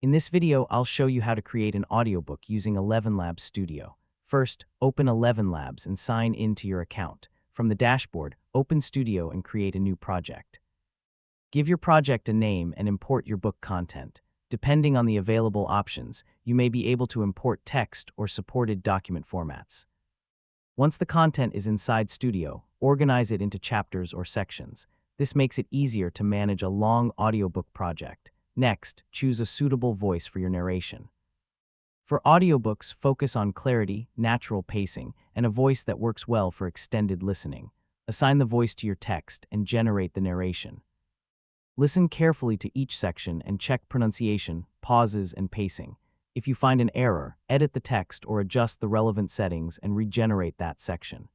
In this video, I'll show you how to create an audiobook using ElevenLabs Studio. First, open ElevenLabs and sign in to your account. From the dashboard, open Studio and create a new project. Give your project a name and import your book content. Depending on the available options, you may be able to import text or supported document formats. Once the content is inside Studio, organize it into chapters or sections. This makes it easier to manage a long audiobook project. Next, choose a suitable voice for your narration. For audiobooks, focus on clarity, natural pacing, and a voice that works well for extended listening. Assign the voice to your text and generate the narration. Listen carefully to each section and check pronunciation, pauses, and pacing. If you find an error, edit the text or adjust the relevant settings and regenerate that section.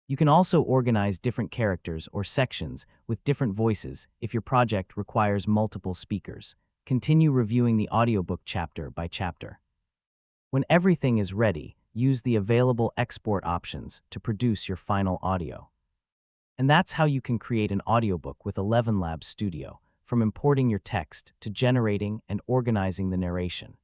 You can also organize different characters or sections with different voices if your project requires multiple speakers. Continue reviewing the audiobook chapter by chapter. When everything is ready, use the available export options to produce your final audio. And that's how you can create an audiobook with ElevenLabs Studio, from importing your text to generating and organizing the narration.